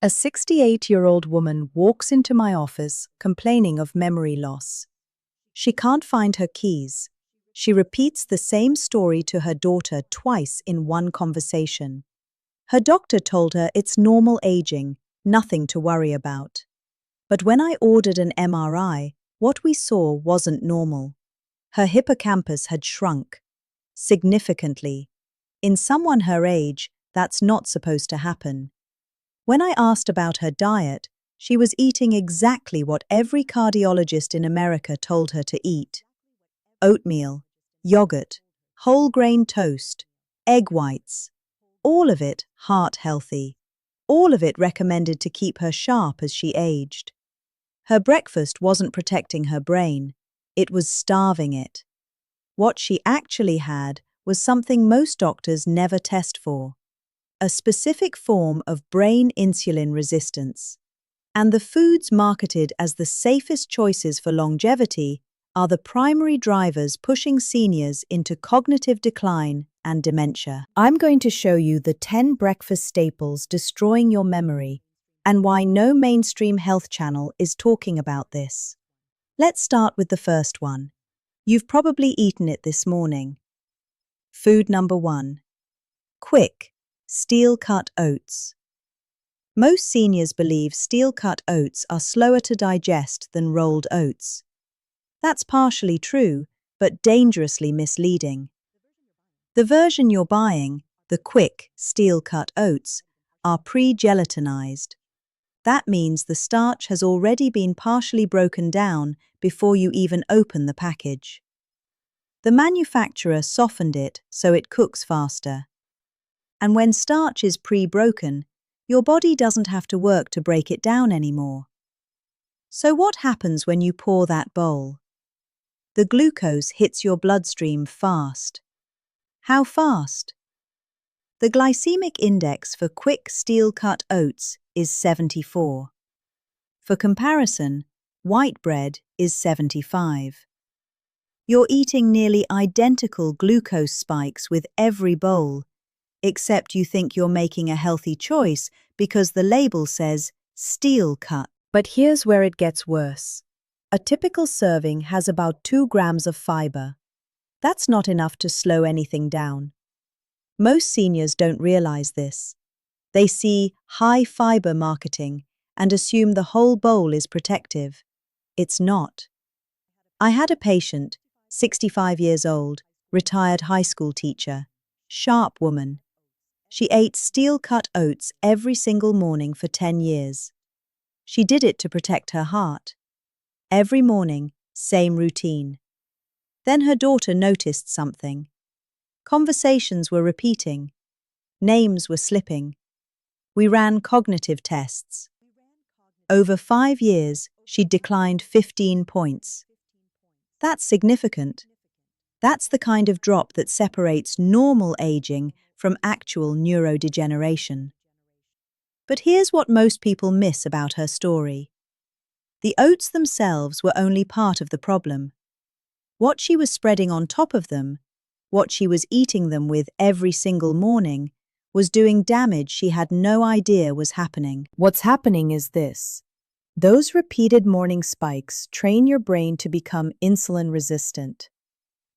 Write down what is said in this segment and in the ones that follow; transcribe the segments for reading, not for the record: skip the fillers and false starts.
A 68-year-old woman walks into my office complaining of memory loss. She can't find her keys. She repeats the same story to her daughter twice in one conversation. Her doctor told her it's normal aging, nothing to worry about. But when I ordered an MRI, what we saw wasn't normal. Her hippocampus had shrunk significantly. In someone her age, that's not supposed to happen. When I asked about her diet, she was eating exactly what every cardiologist in America told her to eat: oatmeal, yogurt, whole grain toast, egg whites. All of it heart healthy. All of it recommended to keep her sharp as she aged. Her breakfast wasn't protecting her brain, it was starving it. What she actually had was something most doctors never test for: a specific form of brain insulin resistance. And the foods marketed as the safest choices for longevity are the primary drivers pushing seniors into cognitive decline and dementia. I'm going to show you the 10 breakfast staples destroying your memory and why no mainstream health channel is talking about this. Let's start with the first one. You've probably eaten it this morning. Food number 1. Quick, steel-cut oats. Most seniors believe steel-cut oats are slower to digest than rolled oats. That's partially true, but dangerously misleading. The version you're buying, the quick, steel-cut oats, are pre-gelatinized. That means the starch has already been partially broken down before you even open the package. The manufacturer softened it so it cooks faster. And when starch is pre-broken, your body doesn't have to work to break it down anymore. So what happens when you pour that bowl? The glucose hits your bloodstream fast. How fast? The glycemic index for quick steel-cut oats is 74. For comparison, white bread is 75. You're eating nearly identical glucose spikes with every bowl, except you think you're making a healthy choice because the label says steel cut. But here's where it gets worse. A typical serving has about 2 grams of fiber. That's not enough to slow anything down. Most seniors don't realize this. They see high fiber marketing and assume the whole bowl is protective. It's not. I had a patient, 65 years old, retired high school teacher, sharp woman. She ate steel-cut oats every single morning for 10 years. She did it to protect her heart. Every morning, same routine. Then her daughter noticed something. Conversations were repeating. Names were slipping. We ran cognitive tests. Over 5 years, she'd declined 15 points. That's significant. That's the kind of drop that separates normal aging from actual neurodegeneration. But here's what most people miss about her story. The oats themselves were only part of the problem. What she was spreading on top of them, what she was eating them with every single morning, was doing damage she had no idea was happening. What's happening is this. Those repeated morning spikes train your brain to become insulin resistant.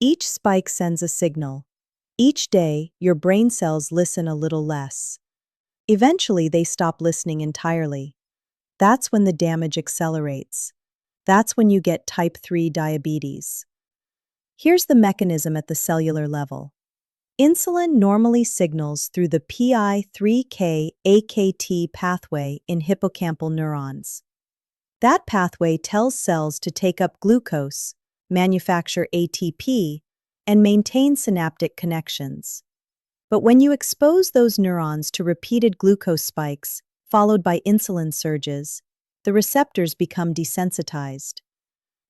Each spike sends a signal. Each day, your brain cells listen a little less. Eventually, they stop listening entirely. That's when the damage accelerates. That's when you get type 3 diabetes. Here's the mechanism at the cellular level. Insulin normally signals through the PI3K-AKT pathway in hippocampal neurons. That pathway tells cells to take up glucose, manufacture ATP, and maintain synaptic connections. But when you expose those neurons to repeated glucose spikes, followed by insulin surges, the receptors become desensitized.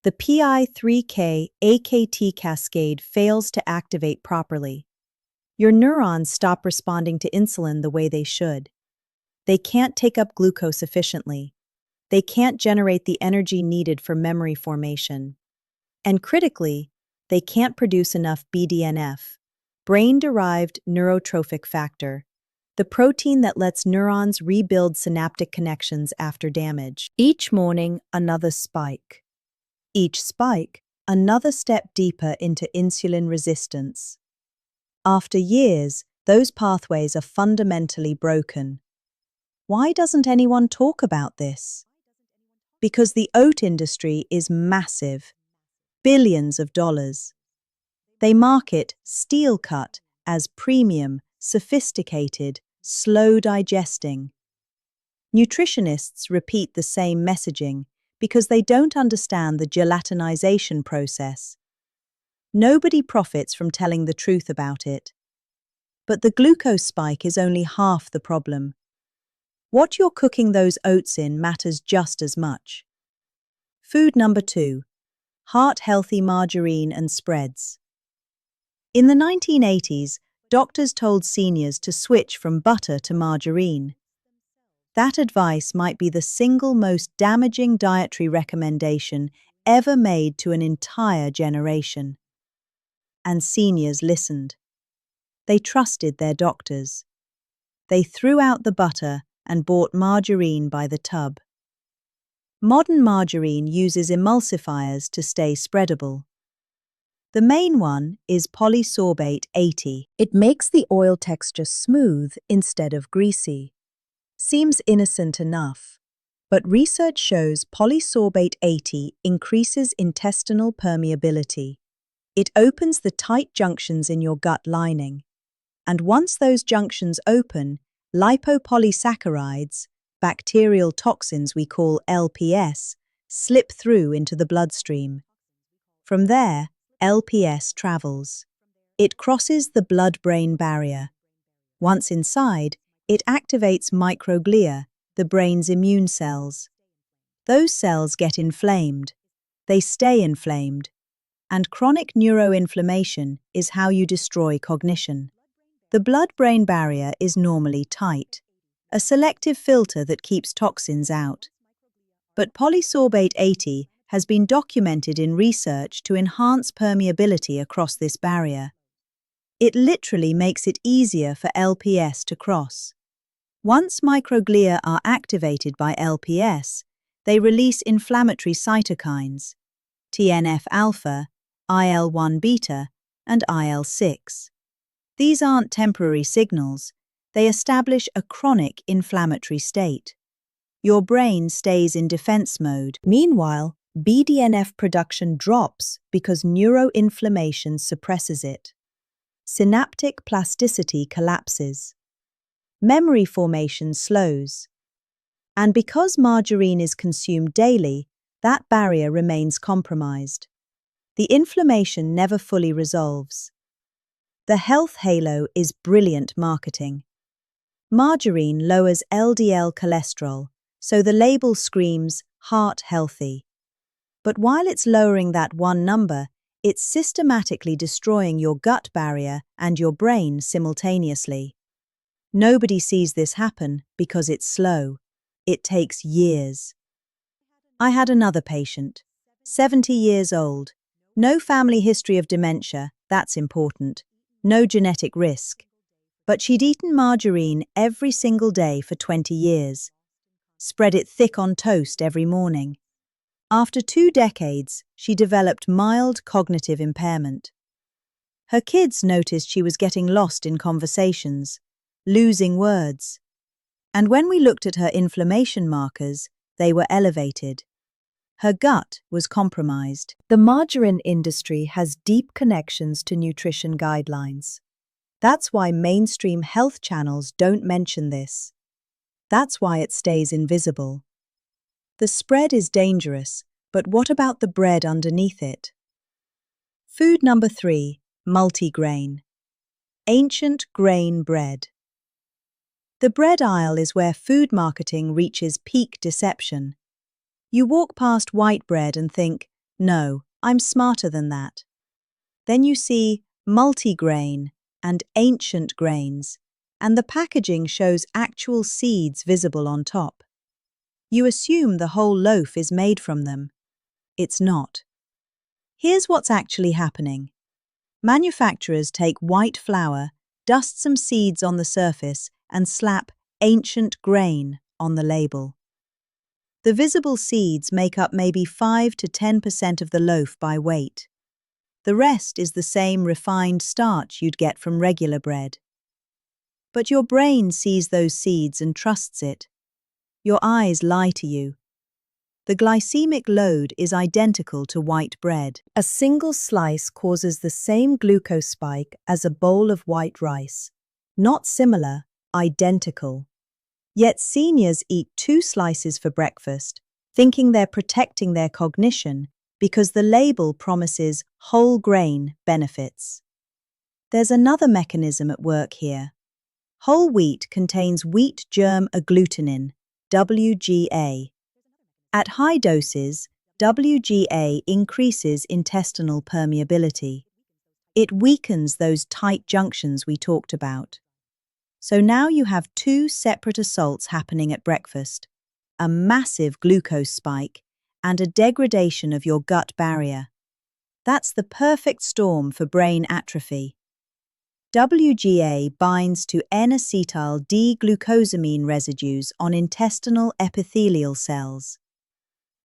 The PI3K-AKT cascade fails to activate properly. Your neurons stop responding to insulin the way they should. They can't take up glucose efficiently. They can't generate the energy needed for memory formation. And critically, they can't produce enough BDNF, brain-derived neurotrophic factor, the protein that lets neurons rebuild synaptic connections after damage. Each morning, another spike. Each spike, another step deeper into insulin resistance. After years, those pathways are fundamentally broken. Why doesn't anyone talk about this? Because the oat industry is massive, billions of dollars. They market steel cut as premium, sophisticated, slow digesting. Nutritionists repeat the same messaging because they don't understand the gelatinization process. Nobody profits from telling the truth about it. But the glucose spike is only half the problem. What you're cooking those oats in matters just as much. Food number 2. Heart-healthy margarine and spreads. In the 1980s, doctors told seniors to switch from butter to margarine. That advice might be the single most damaging dietary recommendation ever made to an entire generation. And seniors listened. They trusted their doctors. They threw out the butter and bought margarine by the tub. Modern margarine uses emulsifiers to stay spreadable. The main one is polysorbate 80. It makes the oil texture smooth instead of greasy. Seems innocent enough, but research shows polysorbate 80 increases intestinal permeability. It opens the tight junctions in your gut lining. And once those junctions open, lipopolysaccharides, bacterial toxins we call LPS, slip through into the bloodstream. From there, LPS travels. It crosses the blood-brain barrier. Once inside, it activates microglia, the brain's immune cells. Those cells get inflamed. They stay inflamed. And chronic neuroinflammation is how you destroy cognition. The blood-brain barrier is normally tight, a selective filter that keeps toxins out. But polysorbate 80 has been documented in research to enhance permeability across this barrier. It literally makes it easier for LPS to cross. Once microglia are activated by LPS, they release inflammatory cytokines, TNF-alpha, IL-1 beta, and IL-6. These aren't temporary signals, they establish a chronic inflammatory state. Your brain stays in defense mode. Meanwhile, BDNF production drops because neuroinflammation suppresses it. Synaptic plasticity collapses. Memory formation slows. And because margarine is consumed daily, that barrier remains compromised. The inflammation never fully resolves. The health halo is brilliant marketing. Margarine lowers LDL cholesterol, so the label screams heart healthy. But while it's lowering that one number, it's systematically destroying your gut barrier and your brain simultaneously. Nobody sees this happen because it's slow. It takes years. I had another patient, 70 years old, no family history of dementia, that's important, no genetic risk. But she'd eaten margarine every single day for 20 years, spread it thick on toast every morning. After 2 decades, she developed mild cognitive impairment. Her kids noticed she was getting lost in conversations, losing words. And when we looked at her inflammation markers, they were elevated. Her gut was compromised. The margarine industry has deep connections to nutrition guidelines. That's why mainstream health channels don't mention this. That's why it stays invisible. The spread is dangerous, but what about the bread underneath it? Food number 3, multigrain. Ancient grain bread. The bread aisle is where food marketing reaches peak deception. You walk past white bread and think, no, I'm smarter than that. Then you see multigrain and ancient grains, and the packaging shows actual seeds visible on top. You assume the whole loaf is made from them. It's not. Here's what's actually happening. Manufacturers take white flour, dust some seeds on the surface, and slap "ancient grain" on the label. The visible seeds make up maybe 5 to 10% of the loaf by weight. The rest is the same refined starch you'd get from regular bread. But your brain sees those seeds and trusts it. Your eyes lie to you. The glycemic load is identical to white bread. A single slice causes the same glucose spike as a bowl of white rice. Not similar, identical. Yet seniors eat 2 slices for breakfast, thinking they're protecting their cognition because the label promises whole grain benefits. There's another mechanism at work here. Whole wheat contains wheat germ agglutinin, WGA. At high doses, WGA increases intestinal permeability. It weakens those tight junctions we talked about. So now you have 2 separate assaults happening at breakfast: a massive glucose spike and a degradation of your gut barrier. That's the perfect storm for brain atrophy. WGA binds to N-acetyl D-glucosamine residues on intestinal epithelial cells.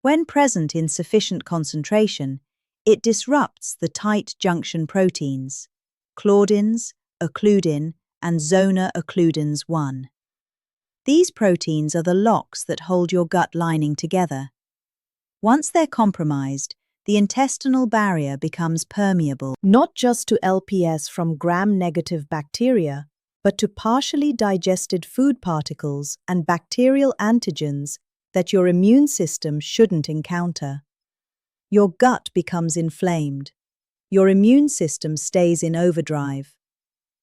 When present in sufficient concentration, it disrupts the tight junction proteins, claudins, occludin, and zona occludins 1. These proteins are the locks that hold your gut lining together. Once they're compromised, the intestinal barrier becomes permeable, not just to LPS from gram-negative bacteria, but to partially digested food particles and bacterial antigens that your immune system shouldn't encounter. Your gut becomes inflamed. Your immune system stays in overdrive.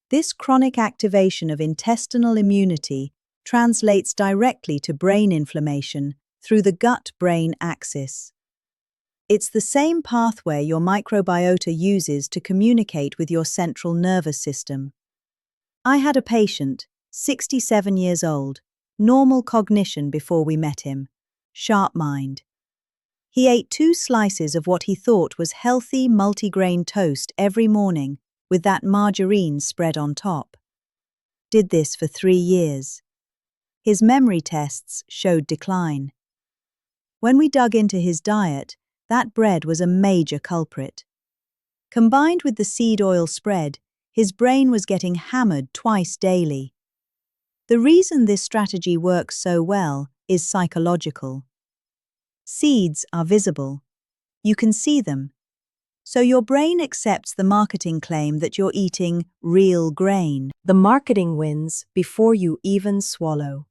This chronic activation of intestinal immunity translates directly to brain inflammation through the gut-brain axis. It's the same pathway your microbiota uses to communicate with your central nervous system. I had a patient, 67 years old, normal cognition before we met him, sharp mind. He ate 2 slices of what he thought was healthy multigrain toast every morning, with that margarine spread on top. Did this for 3 years. His memory tests showed decline. When we dug into his diet, that bread was a major culprit. Combined with the seed oil spread, his brain was getting hammered twice daily. The reason this strategy works so well is psychological. Seeds are visible. You can see them. So your brain accepts the marketing claim that you're eating real grain. The marketing wins before you even swallow.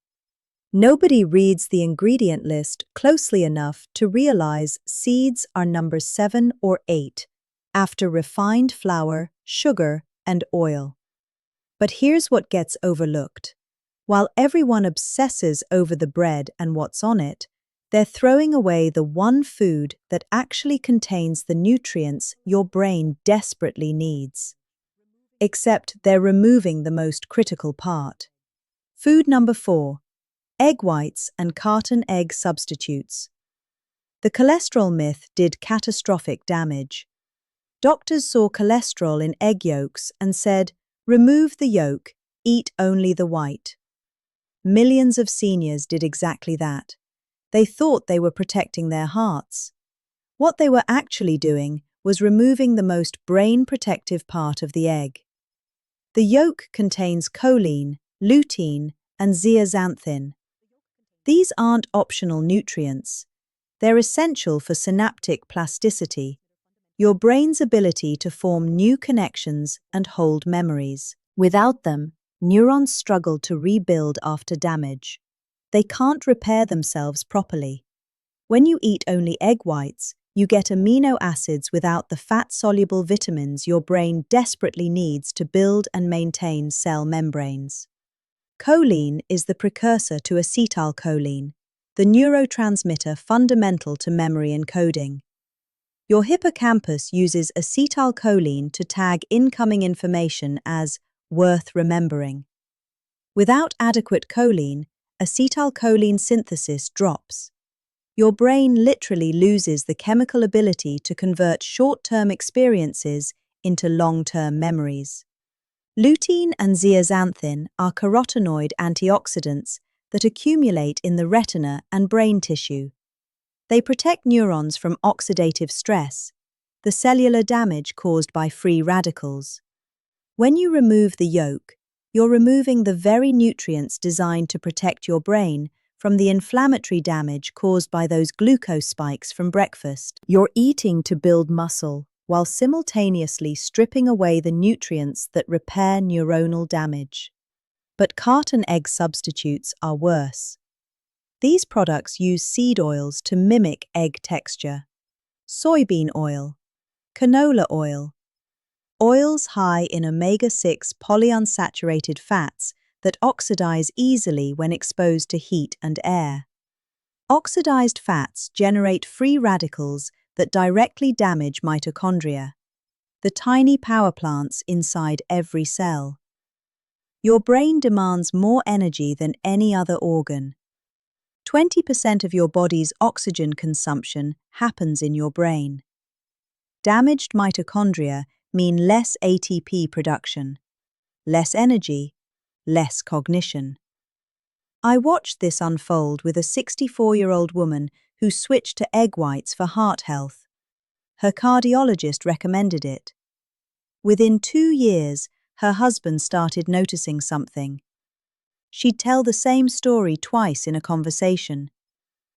Nobody reads the ingredient list closely enough to realize seeds are number 7 or 8, after refined flour, sugar, and oil. But here's what gets overlooked. While everyone obsesses over the bread and what's on it, they're throwing away the one food that actually contains the nutrients your brain desperately needs. Except they're removing the most critical part. Food number 4. Egg whites and carton egg substitutes. The cholesterol myth did catastrophic damage. Doctors saw cholesterol in egg yolks and said, remove the yolk, eat only the white. Millions of seniors did exactly that. They thought they were protecting their hearts. What they were actually doing was removing the most brain-protective part of the egg. The yolk contains choline, lutein, and zeaxanthin. These aren't optional nutrients. They're essential for synaptic plasticity, your brain's ability to form new connections and hold memories. Without them, neurons struggle to rebuild after damage. They can't repair themselves properly. When you eat only egg whites, you get amino acids without the fat-soluble vitamins your brain desperately needs to build and maintain cell membranes. Choline is the precursor to acetylcholine, the neurotransmitter fundamental to memory encoding. Your hippocampus uses acetylcholine to tag incoming information as worth remembering. Without adequate choline, acetylcholine synthesis drops. Your brain literally loses the chemical ability to convert short-term experiences into long-term memories. Lutein and zeaxanthin are carotenoid antioxidants that accumulate in the retina and brain tissue. They protect neurons from oxidative stress, the cellular damage caused by free radicals. When you remove the yolk, you're removing the very nutrients designed to protect your brain from the inflammatory damage caused by those glucose spikes from breakfast. You're eating to build muscle, while simultaneously stripping away the nutrients that repair neuronal damage. But carton egg substitutes are worse. These products use seed oils to mimic egg texture. Soybean oil, canola oil, oils high in omega-6 polyunsaturated fats that oxidize easily when exposed to heat and air. Oxidized fats generate free radicals that directly damage mitochondria, the tiny power plants inside every cell. Your brain demands more energy than any other organ. 20% of your body's oxygen consumption happens in your brain. Damaged mitochondria mean less ATP production, less energy, less cognition. I watched this unfold with a 64-year-old woman who switched to egg whites for heart health. Her cardiologist recommended it. Within 2 years, her husband started noticing something. She'd tell the same story twice in a conversation.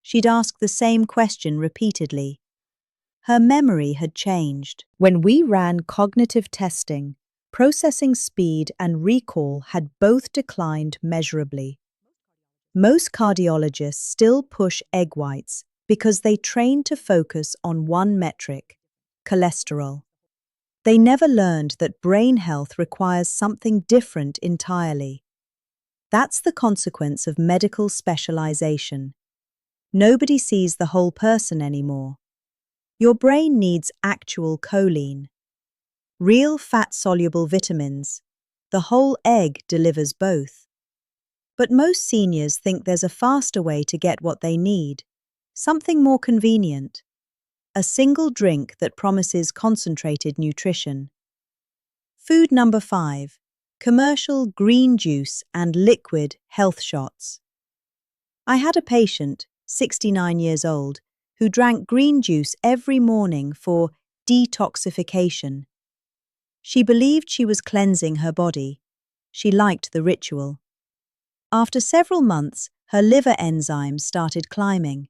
She'd ask the same question repeatedly. Her memory had changed. When we ran cognitive testing, processing speed and recall had both declined measurably. Most cardiologists still push egg whites because they train to focus on one metric, cholesterol. They never learned that brain health requires something different entirely. That's the consequence of medical specialization. Nobody sees the whole person anymore. Your brain needs actual choline, real fat-soluble vitamins. The whole egg delivers both. But most seniors think there's a faster way to get what they need, something more convenient. A single drink that promises concentrated nutrition. Food number 5. Commercial green juice and liquid health shots. I had a patient, 69 years old, who drank green juice every morning for detoxification. She believed she was cleansing her body. She liked the ritual. After several months, her liver enzymes started climbing.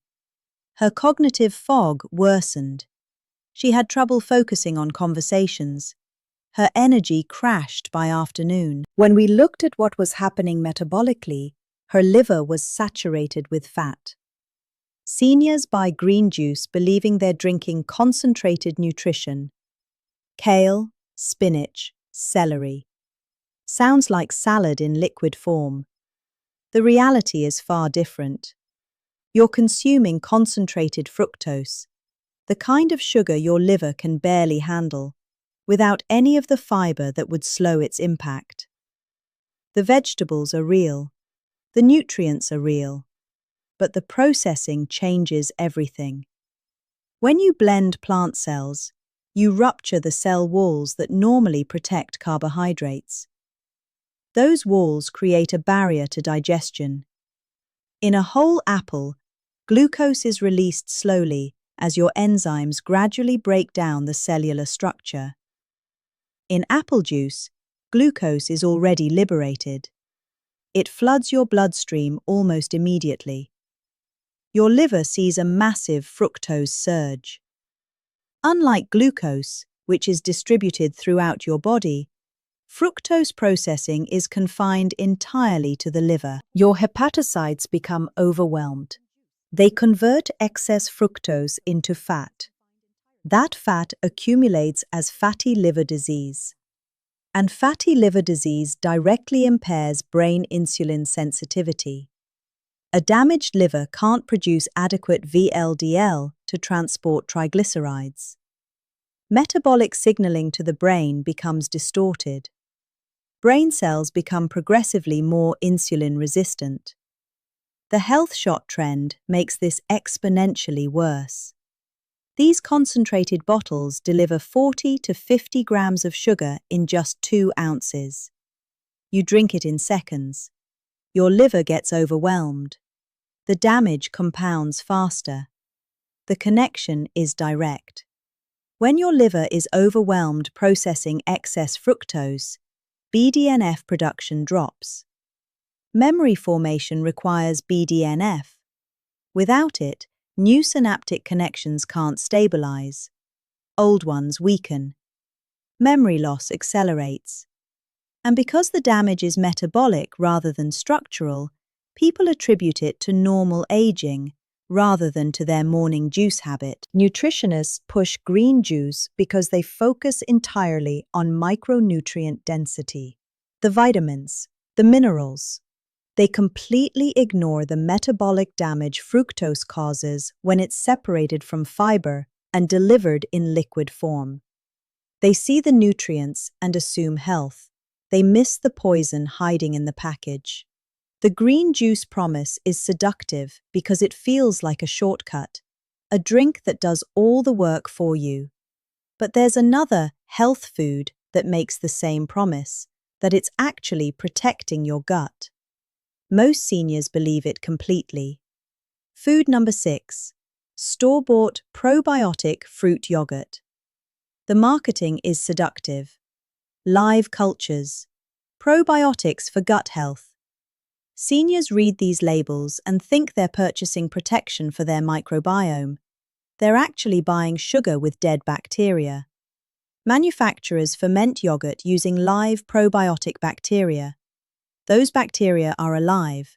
Her cognitive fog worsened. She had trouble focusing on conversations. Her energy crashed by afternoon. When we looked at what was happening metabolically, her liver was saturated with fat. Seniors buy green juice believing they're drinking concentrated nutrition. Kale, spinach, celery. Sounds like salad in liquid form. The reality is far different. You're consuming concentrated fructose, the kind of sugar your liver can barely handle, without any of the fiber that would slow its impact. The vegetables are real, the nutrients are real, but the processing changes everything. When you blend plant cells, you rupture the cell walls that normally protect carbohydrates. Those walls create a barrier to digestion. In a whole apple, glucose is released slowly as your enzymes gradually break down the cellular structure. In apple juice, glucose is already liberated. It floods your bloodstream almost immediately. Your liver sees a massive fructose surge. Unlike glucose, which is distributed throughout your body, fructose processing is confined entirely to the liver. Your hepatocytes become overwhelmed. They convert excess fructose into fat. That fat accumulates as fatty liver disease. And fatty liver disease directly impairs brain insulin sensitivity. A damaged liver can't produce adequate VLDL to transport triglycerides. Metabolic signaling to the brain becomes distorted. Brain cells become progressively more insulin resistant. The health shot trend makes this exponentially worse. These concentrated bottles deliver 40 to 50 grams of sugar in just 2 ounces. You drink it in seconds. Your liver gets overwhelmed. The damage compounds faster. The connection is direct. When your liver is overwhelmed processing excess fructose, BDNF production drops. Memory formation requires BDNF. Without it, new synaptic connections can't stabilize. Old ones weaken. Memory loss accelerates. And because the damage is metabolic rather than structural, people attribute it to normal aging rather than to their morning juice habit. Nutritionists push green juice because they focus entirely on micronutrient density. The vitamins, the minerals. They completely ignore the metabolic damage fructose causes when it's separated from fiber and delivered in liquid form. They see the nutrients and assume health. They miss the poison hiding in the package. The green juice promise is seductive because it feels like a shortcut, a drink that does all the work for you. But there's another health food that makes the same promise, that it's actually protecting your gut. Most seniors believe it completely. Food number 6. Store-bought probiotic fruit yogurt. The marketing is seductive. Live cultures. Probiotics for gut health. Seniors read these labels and think they're purchasing protection for their microbiome. They're actually buying sugar with dead bacteria. Manufacturers ferment yogurt using live probiotic bacteria. Those bacteria are alive.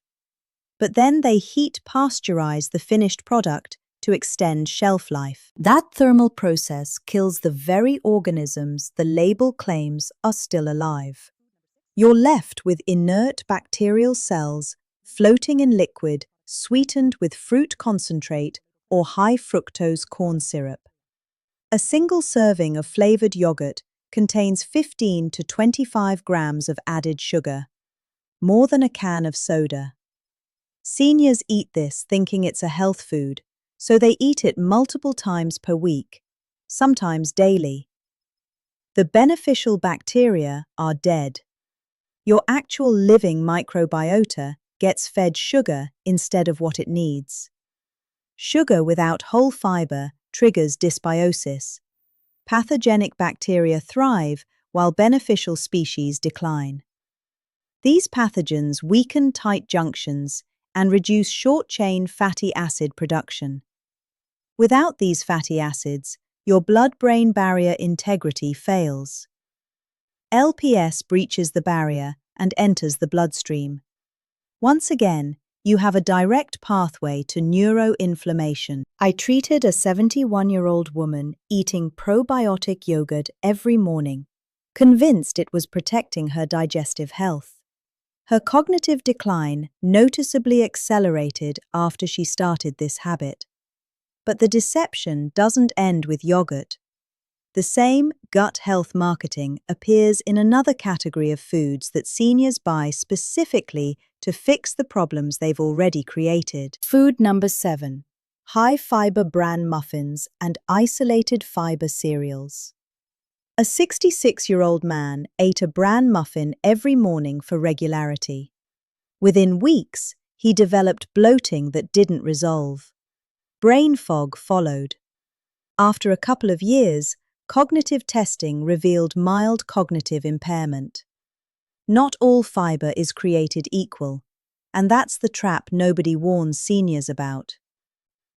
But then they heat pasteurize the finished product to extend shelf life. That thermal process kills the very organisms the label claims are still alive. You're left with inert bacterial cells floating in liquid, sweetened with fruit concentrate or high fructose corn syrup. A single serving of flavored yogurt contains 15 to 25 grams of added sugar, more than a can of soda. Seniors eat this thinking it's a health food, so they eat it multiple times per week, sometimes daily. The beneficial bacteria are dead. Your actual living microbiota gets fed sugar instead of what it needs. Sugar without whole fiber triggers dysbiosis. Pathogenic bacteria thrive while beneficial species decline. These pathogens weaken tight junctions and reduce short-chain fatty acid production. Without these fatty acids, your blood-brain barrier integrity fails. LPS breaches the barrier and enters the bloodstream. Once again, you have a direct pathway to neuroinflammation. I treated a 71-year-old woman eating probiotic yogurt every morning, convinced it was protecting her digestive health. Her cognitive decline noticeably accelerated after she started this habit. But the deception doesn't end with yogurt. The same gut health marketing appears in another category of foods that seniors buy specifically to fix the problems they've already created. Food number 7. High-fiber bran muffins and isolated fiber cereals. A 66-year-old man ate a bran muffin every morning for regularity. Within weeks, he developed bloating that didn't resolve. Brain fog followed. After a couple of years, cognitive testing revealed mild cognitive impairment. Not all fiber is created equal, and that's the trap nobody warns seniors about.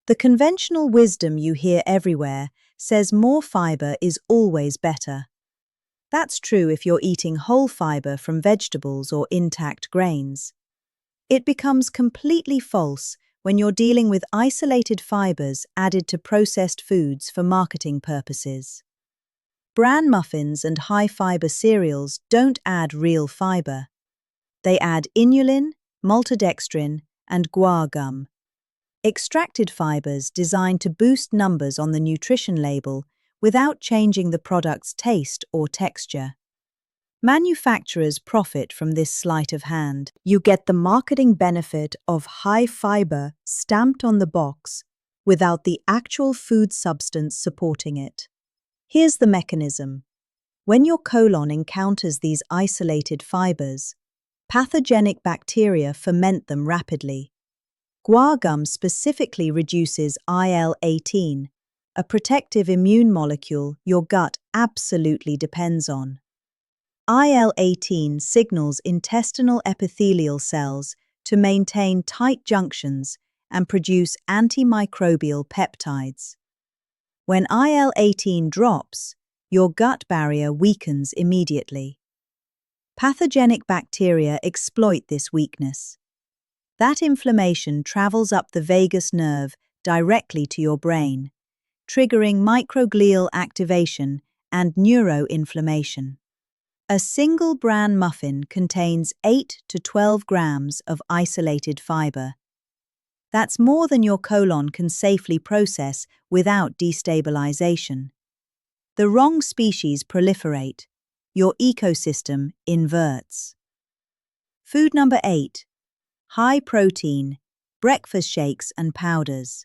The conventional wisdom you hear everywhere says more fiber is always better. That's true if you're eating whole fiber from vegetables or intact grains. It becomes completely false when you're dealing with isolated fibers added to processed foods for marketing purposes. Bran muffins and high-fiber cereals don't add real fiber. They add inulin, maltodextrin, and guar gum. Extracted fibers designed to boost numbers on the nutrition label without changing the product's taste or texture. Manufacturers profit from this sleight of hand. You get the marketing benefit of high fiber stamped on the box without the actual food substance supporting it. Here's the mechanism. When your colon encounters these isolated fibers, Pathogenic bacteria ferment them rapidly. Guar gum specifically reduces IL-18, a protective immune molecule your gut absolutely depends on. IL-18 signals intestinal epithelial cells to maintain tight junctions and produce antimicrobial peptides. When IL-18 drops, your gut barrier weakens immediately. Pathogenic bacteria exploit this weakness. That inflammation travels up the vagus nerve directly to your brain, triggering microglial activation and neuroinflammation. A single bran muffin contains 8 to 12 grams of isolated fiber. That's more than your colon can safely process without destabilization. The wrong species proliferate. Your ecosystem inverts. Food number 8. High protein, breakfast shakes and powders.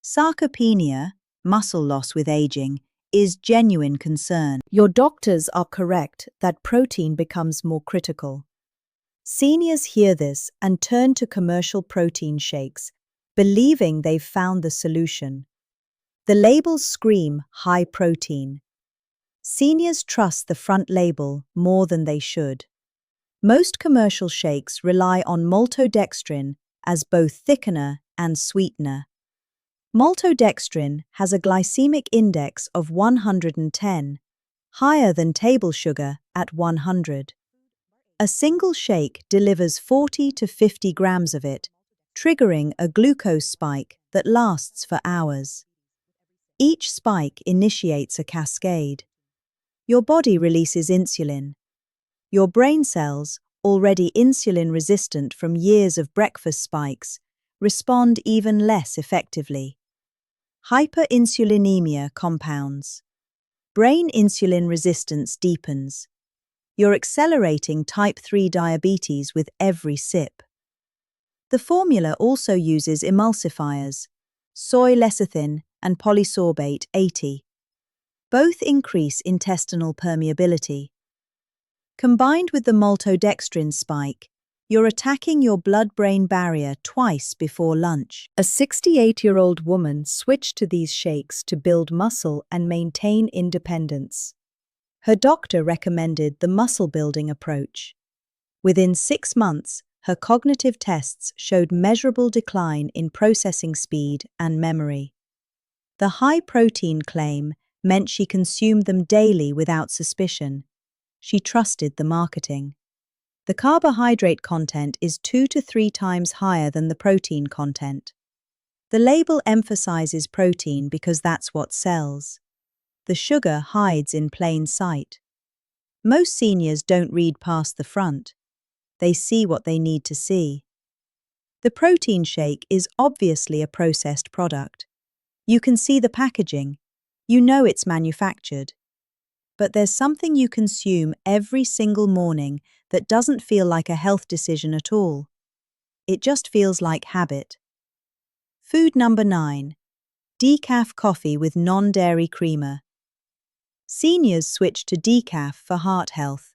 Sarcopenia, muscle loss with aging, is genuine concern. Your doctors are correct that protein becomes more critical. Seniors hear this and turn to commercial protein shakes, believing they've found the solution. The labels scream high protein. Seniors trust the front label more than they should. Most commercial shakes rely on maltodextrin as both thickener and sweetener. Maltodextrin has a glycemic index of 110, higher than table sugar at 100. A single shake delivers 40 to 50 grams of it, triggering a glucose spike that lasts for hours. Each spike initiates a cascade. Your body releases insulin. Your brain cells, already insulin-resistant from years of breakfast spikes, respond even less effectively. Hyperinsulinemia compounds. Brain insulin resistance deepens. You're accelerating type 3 diabetes with every sip. The formula also uses emulsifiers, soy lecithin and polysorbate 80. Both increase intestinal permeability. Combined with the maltodextrin spike, you're attacking your blood-brain barrier twice before lunch. A 68-year-old woman switched to these shakes to build muscle and maintain independence. Her doctor recommended the muscle-building approach. Within 6 months, her cognitive tests showed measurable decline in processing speed and memory. The high-protein claim meant she consumed them daily without suspicion. She trusted the marketing. The carbohydrate content is 2 to 3 times higher than the protein content. The label emphasizes protein because that's what sells. The sugar hides in plain sight. Most seniors don't read past the front. They see what they need to see. The protein shake is obviously a processed product. You can see the packaging. You know it's manufactured. But there's something you consume every single morning that doesn't feel like a health decision at all. It just feels like habit. Food number 9. Decaf coffee with non-dairy creamer. Seniors switch to decaf for heart health.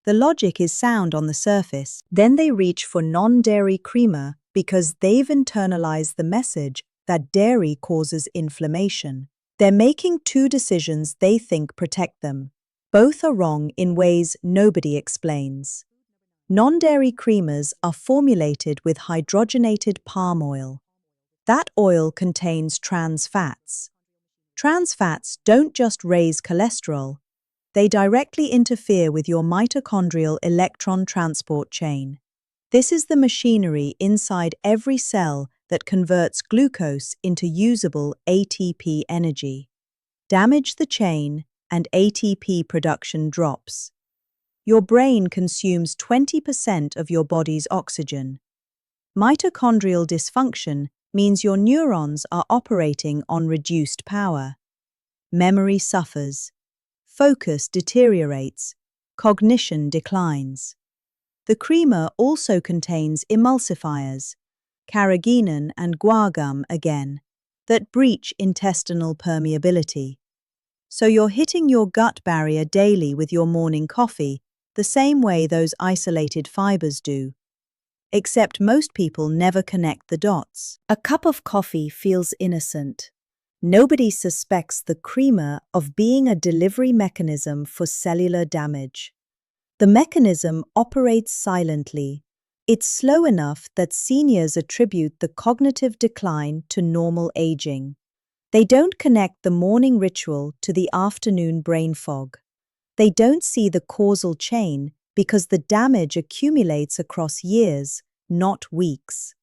The logic is sound on the surface. Then they reach for non-dairy creamer because they've internalized the message that dairy causes inflammation. They're making 2 decisions they think protect them. Both are wrong in ways nobody explains. Non-dairy creamers are formulated with hydrogenated palm oil. That oil contains trans fats. Trans fats don't just raise cholesterol, they directly interfere with your mitochondrial electron transport chain. This is the machinery inside every cell that converts glucose into usable ATP energy. Damage the chain, and ATP production drops. Your brain consumes 20% of your body's oxygen. Mitochondrial dysfunction means your neurons are operating on reduced power. Memory suffers. Focus deteriorates. Cognition declines. The creamer also contains emulsifiers, carrageenan and guar gum again, that breach intestinal permeability. So you're hitting your gut barrier daily with your morning coffee, the same way those isolated fibers do. Except most people never connect the dots. A cup of coffee feels innocent. Nobody suspects the creamer of being a delivery mechanism for cellular damage. The mechanism operates silently. It's slow enough that seniors attribute the cognitive decline to normal aging. They don't connect the morning ritual to the afternoon brain fog. They don't see the causal chain because the damage accumulates across years, not weeks.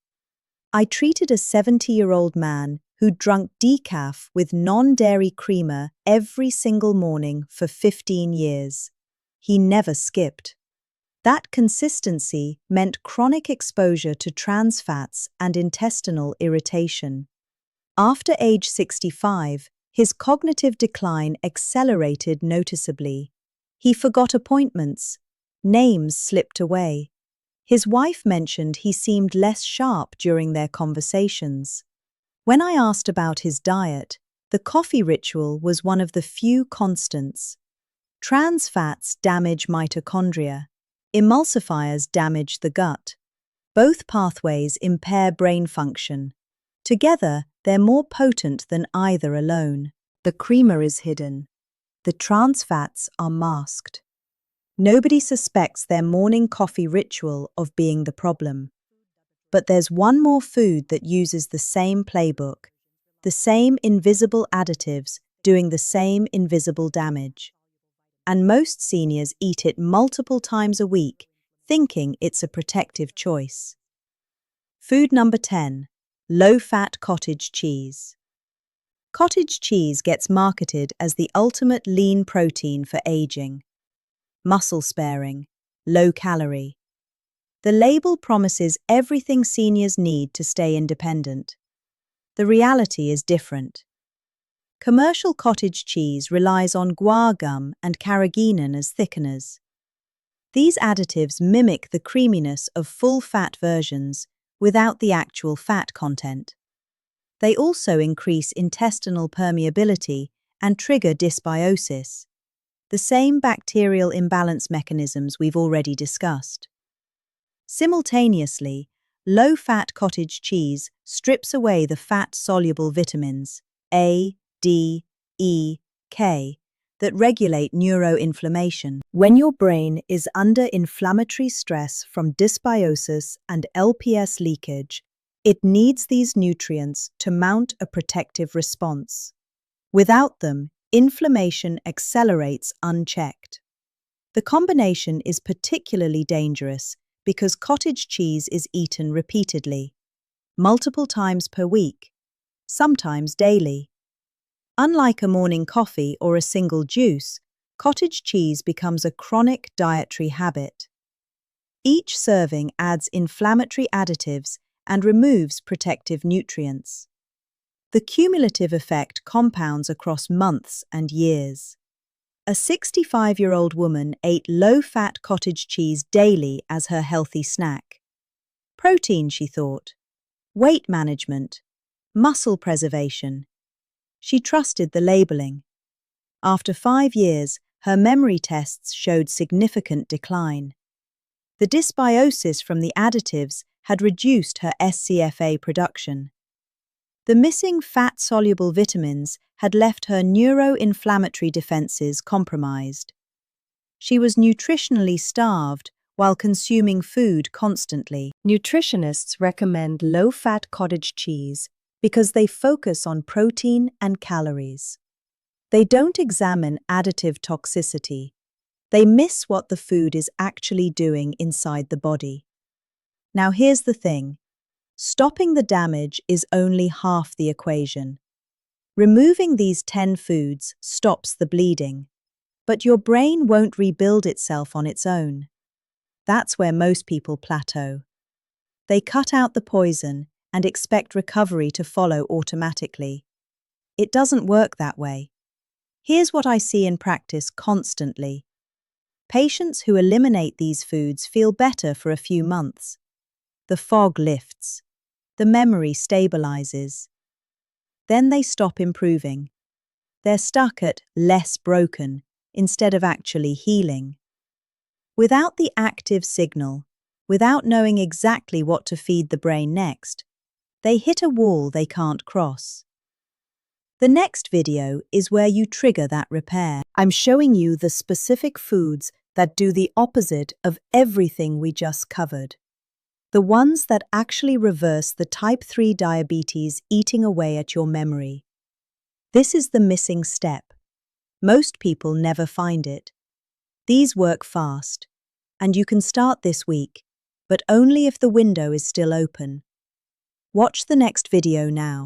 I treated a 70-year-old man who drank decaf with non-dairy creamer every single morning for 15 years. He never skipped. That consistency meant chronic exposure to trans fats and intestinal irritation. After age 65, his cognitive decline accelerated noticeably. He forgot appointments. Names slipped away. His wife mentioned he seemed less sharp during their conversations. When I asked about his diet, the coffee ritual was one of the few constants. Trans fats damage mitochondria. Emulsifiers damage the gut. Both pathways impair brain function. Together, they're more potent than either alone. The creamer is hidden. The trans fats are masked. Nobody suspects their morning coffee ritual of being the problem. But there's one more food that uses the same playbook, the same invisible additives doing the same invisible damage. And most seniors eat it multiple times a week, thinking it's a protective choice. Food number 10. Low-fat cottage cheese. Cottage cheese gets marketed as the ultimate lean protein for aging. Muscle-sparing, low-calorie. The label promises everything seniors need to stay independent. The reality is different. Commercial cottage cheese relies on guar gum and carrageenan as thickeners. These additives mimic the creaminess of full-fat versions without the actual fat content. They also increase intestinal permeability and trigger dysbiosis, the same bacterial imbalance mechanisms we've already discussed. Simultaneously, low-fat cottage cheese strips away the fat-soluble vitamins A, D, E, K that regulate neuroinflammation. When your brain is under inflammatory stress from dysbiosis and LPS leakage, it needs these nutrients to mount a protective response. Without them, inflammation accelerates unchecked. The combination is particularly dangerous because cottage cheese is eaten repeatedly, multiple times per week, sometimes daily. Unlike a morning coffee or a single juice, cottage cheese becomes a chronic dietary habit. Each serving adds inflammatory additives and removes protective nutrients. The cumulative effect compounds across months and years. A 65-year-old woman ate low-fat cottage cheese daily as her healthy snack. Protein, she thought. Weight management. Muscle preservation. She trusted the labeling. After 5 years, her memory tests showed significant decline. The dysbiosis from the additives had reduced her SCFA production. The missing fat-soluble vitamins had left her neuroinflammatory defenses compromised. She was nutritionally starved while consuming food constantly. Nutritionists recommend low-fat cottage cheese because they focus on protein and calories. They don't examine additive toxicity. They miss what the food is actually doing inside the body. Now here's the thing. Stopping the damage is only half the equation. Removing these 10 foods stops the bleeding. But your brain won't rebuild itself on its own. That's where most people plateau. They cut out the poison and expect recovery to follow automatically. It doesn't work that way. Here's what I see in practice constantly. Patients who eliminate these foods feel better for a few months. The fog lifts. The memory stabilizes. Then they stop improving. They're stuck at less broken instead of actually healing. Without the active signal, without knowing exactly what to feed the brain next, they hit a wall they can't cross. The next video is where you trigger that repair. I'm showing you the specific foods that do the opposite of everything we just covered. The ones that actually reverse the type 3 diabetes eating away at your memory. This is the missing step. Most people never find it. These work fast, and you can start this week, but only if the window is still open. Watch the next video now.